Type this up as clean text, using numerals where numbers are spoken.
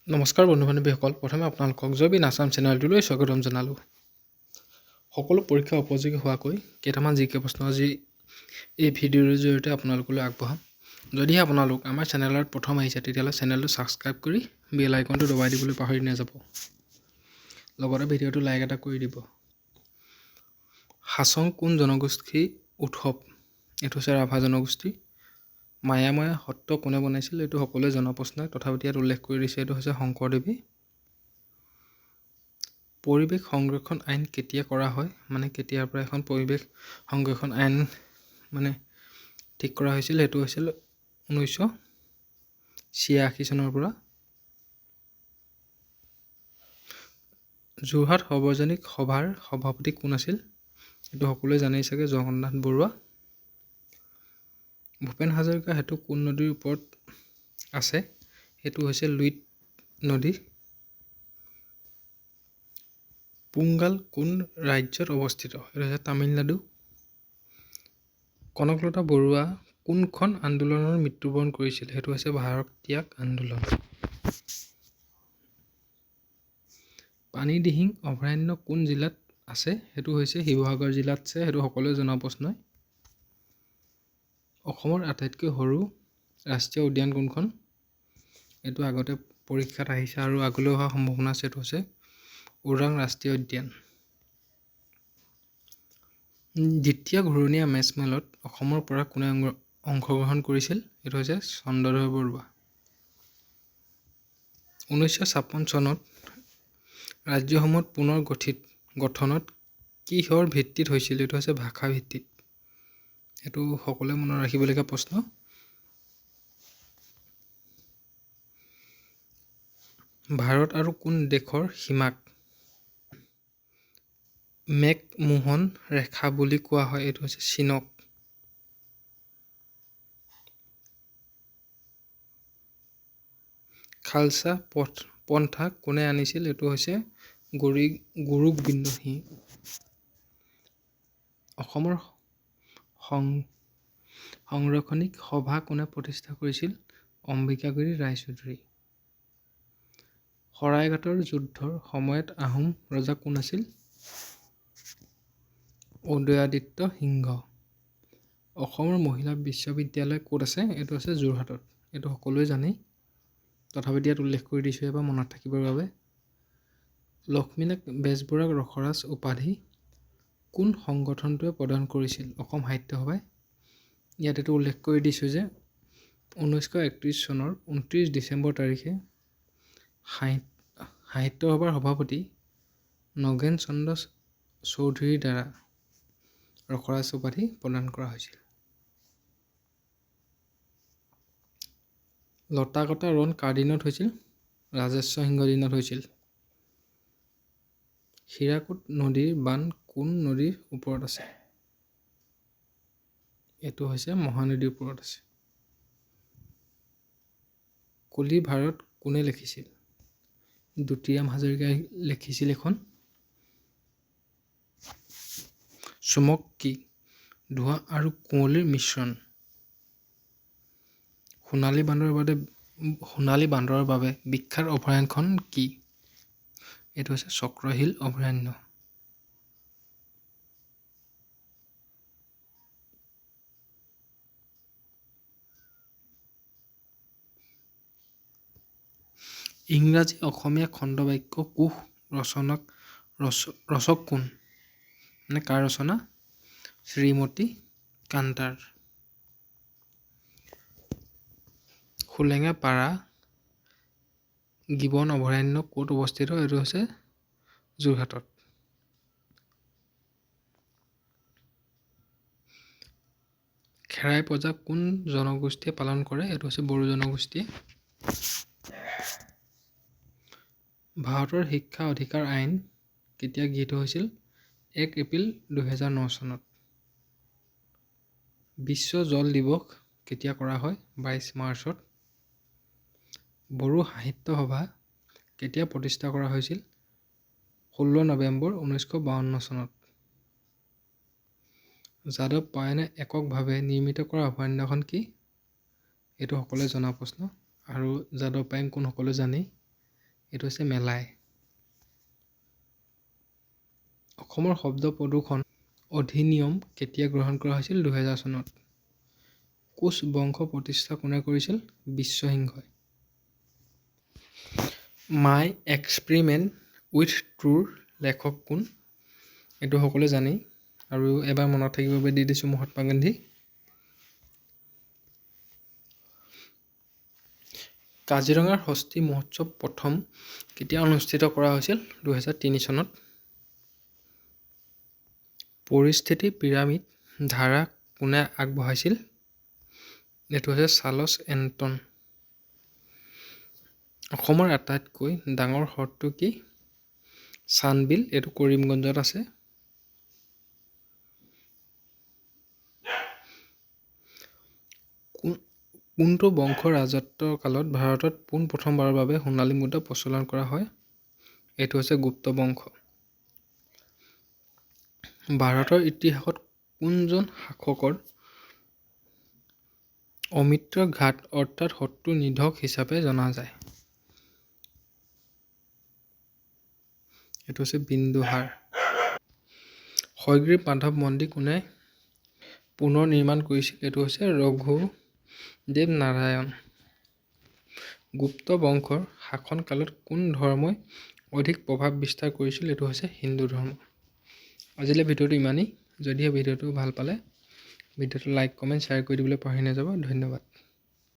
নমস্কাৰ বন্ধু-বান্ধৱীসকল, প্ৰথমে আপোনালোকক জয়বিন আছাম চেনেলটোলৈ স্বাগতম জনালোঁ। সকলো পৰীক্ষা উপযোগী হোৱাকৈ কেইটামান জিকে প্ৰশ্ন আজি এই ভিডিঅ'ৰ জৰিয়তে আপোনালোকলৈ আগবঢ়াম। যদিহে আপোনালোক আমাৰ চেনেলত প্ৰথম আহিছে তেতিয়াহ'লে চেনেলটো ছাবস্ক্ৰাইব কৰি বেল আইকনটো দবাই দিবলৈ পাহৰি নাযাব। লগতে ভিডিঅ'টো লাইক এটা কৰি দিব। হাছং কোন জনগোষ্ঠীৰ উৎসৱ? এইটো হৈছে ৰাভা জনগোষ্ঠী। মায়াময়া সত্ৰ কোনে বনাইছিল? এইটো সকলোৱে জনা প্ৰশ্ন, তথাপিও ইয়াত উল্লেখ কৰি দিছে এইটো হৈছে শংকৰদেৱে। পৰিৱেশ সংৰক্ষণ আইন কেতিয়া কৰা হয়? কেতিয়াৰ পৰা এখন পৰিৱেশ সংৰক্ষণ আইন ঠিক কৰা হৈছিল? সেইটো হৈছিল 1986 চনৰ পৰা। যোৰহাট সাৰ্বজনিক সভাৰ সভাপতি কোন আছিল? এইটো সকলোৱে জানেই চাগে, জগন্নাথ বৰুৱা। ভূপেন হাজৰিকা সেতু কোন নদীৰ ওপৰত আছে? সেইটো হৈছে লুইত নদী। পুংগাল কোন ৰাজ্যত অৱস্থিত? এইটো হৈছে তামিলনাডু। কনকলতা বৰুৱা কোনখন আন্দোলনৰ মৃত্যুবৰণ কৰিছিল? সেইটো হৈছে ভাৰত ত্যাগ আন্দোলন। পানীদিহিং অভয়াৰণ্য কোন জিলাত আছে? সেইটো হৈছে শিৱসাগৰ জিলাত আছে। সেইটো সকলোৱে জনা প্ৰশ্নই। অসমৰ আটাইতকৈ সৰু ৰাষ্ট্ৰীয় উদ্যান কোনখন? এইটো আগতে পৰীক্ষাত আহিছে আৰু আগলৈ অহাৰ সম্ভাৱনা আছে। এইটো হৈছে ওৰাং ৰাষ্ট্ৰীয় উদ্যান। দ্বিতীয় ঘূৰণীয়া মেচমেলত অসমৰ পৰা কোনে অংশগ্ৰহণ কৰিছিল? এইটো হৈছে চন্দ্ৰধৰ বৰুৱা। 1956 চনত ৰাজ্যসমূহ পুনৰ গঠনত কিহৰ ভিত্তিত হৈছিল? এইটো হৈছে ভাষা ভিত্তিত। এইটো সকলোৱে মনত ৰাখিবলগীয়া প্ৰশ্ন। ভাৰত আৰু কোন দেশৰ সীমাক মেকমোহন ৰেখা বুলি কোৱা হয়? এইটো হৈছে চীনক। খালছা পন্থা কোনে আনিছিল? এইটো হৈছে গুৰু গোবিন্দ সিং। অসমৰ সংৰক্ষণিক সভা কোনে প্ৰতিষ্ঠা কৰিছিল? অম্বিকাগিৰি ৰায়চৌধুৰী। শৰাইঘাটৰ যুদ্ধৰ সময়ত আহোম ৰজা কোন আছিল? উদয়াদিত্য সিংহ। অসমৰ মহিলা বিশ্ববিদ্যালয় ক'ত আছে? এইটো আছে যোৰহাটত। এইটো সকলোৱে জানেই, তথাপিও ইয়াত উল্লেখ কৰি দিছোঁ এবাৰ মনত থাকিবৰ বাবে। লক্ষ্মীনাথ বেজবৰুৱাক ৰসৰাজ উপাধি কোন সংগঠনটোৱে প্ৰদান কৰিছিল? অসম সাহিত্য সভাই। ইয়াত এইটো উল্লেখ কৰি দিছোঁ যে 1931 চনৰ 29 ডিচেম্বৰ তাৰিখে সাহিত্য সভাৰ সভাপতি নগেন চন্দ্ৰ চৌধুৰীৰ দ্বাৰা ৰসৰাজ উপাধি প্ৰদান কৰা হৈছিল। লতাকটা ৰণ কাৰ দিনত হৈছিল? ৰাজেশ্বৰ সিংহৰ দিনত হৈছিল। হীৰাকুদ নদীৰ বান্ধ কোন নদীৰ ওপৰত আছে? এইটো হৈছে মহানদীৰ ওপৰত আছে। কলি ভাৰত কোনে লিখিছিল? দুতিৰাম হাজৰিকাই লিখিছিল এখন। চুমক কি? ধোঁৱা আৰু কুঁৱলীৰ মিশ্ৰণ। সোণালী বান্দৰৰ বাবে বিখ্যাত অভয়াৰণ্যখন কি? এইটো হৈছে চক্ৰশীল অভয়াৰণ্য। ইংৰাজী অসমীয়া খণ্ডবাক্য কোষ ৰচক কোন? কাৰ ৰচনা? শ্ৰীমতী কান্তাৰ। হোলেঙাপাৰা গিবন অভয়াৰণ্য ক'ত অৱস্থিত? এইটো হৈছে যোৰহাটত। খেৰাই পূজা কোন জনগোষ্ঠীয়ে পালন কৰে? এইটো হৈছে বড়ো জনগোষ্ঠীয়ে। ভাৰতৰ শিক্ষা অধিকাৰ আইন কেতিয়া গৃহীত হৈছিল? 1 এপ্ৰিল 2009 চনত। বিশ্ব জল দিৱস কেতিয়া কৰা হয়? 22 মাৰ্চত। বড়ো সাহিত্য সভা কেতিয়া প্ৰতিষ্ঠা কৰা হৈছিল? 16 নৱেম্বৰ 1952 চনত। যাদৱ পায়েঙে এককভাৱে নিৰ্মিত কৰা অভয়াৰণ্যখন কি? এইটো সকলোৱে জনা প্ৰশ্ন আৰু যাদৱ পায়েং কোন সকলোৱে জানেই। এইটো হৈছে মেলাই। অসমৰ শব্দ প্ৰদূষণ অধিনিয়ম কেতিয়া গ্ৰহণ কৰা হৈছিল? 2000 চনত। কোচ বংশ প্ৰতিষ্ঠা কোনে কৰিছিল? বিশ্বসিংহই। মাই এক্সপেৰিমেণ্ট উইথ ট্ৰুৰ লেখক কোন? এইটো সকলোৱে জানেই আৰু এবাৰ মনত থাকিবৰ বাবে দি দিছোঁ মহাত্মা গান্ধী। কাজিৰঙাৰ হস্তী মহোৎসৱ প্ৰথম কেতিয়া অনুষ্ঠিত কৰা হৈছিল? 2003 চনত। পৰিস্থিতি পিৰামিড ধাৰা কোনে আগবঢ়াইছিল? এইটো হৈছে চাৰ্লছ এণ্টন। অসমৰ আটাইতকৈ ডাঙৰ হ্ৰদটো কি? চান্দবিল। এইটো কৰিমগঞ্জত আছে। কোনটো বংশৰ ৰাজত্বৰ কালত ভাৰতত পোনপ্ৰথমবাৰৰ বাবে সোণালী মুদ্ৰা প্ৰচলন কৰা হয়? এইটো হৈছে গুপ্ত বংশ। ভাৰতৰ ইতিহাসত কোনজন শাসকৰ অমিত্ৰ ঘাট অৰ্থাৎ শত্ৰু নিধক হিচাপে জনা যায়? এইটো হৈছে বিন্দুসাৰ। হয়গ্ৰীৱ মাধৱ মন্দিৰ কোনে পুনৰ নিৰ্মাণ কৰিছিল? এইটো হৈছে ৰঘুদেৱ নাৰায়ণ। গুপ্ত বংশৰ শাসনকালত কোন ধৰ্মই অধিক প্ৰভাৱ বিস্তাৰ কৰিছিল? এইটো হৈছে হিন্দু ধৰ্ম। আজিলৈ ভিডিঅ'টো ইমানেই। যদিহে ভিডিঅ'টো ভাল পালে ভিডিঅ'টো লাইক কমেণ্ট শ্বেয়াৰ কৰি দিবলৈ পাহৰি নাযাব। ধন্যবাদ।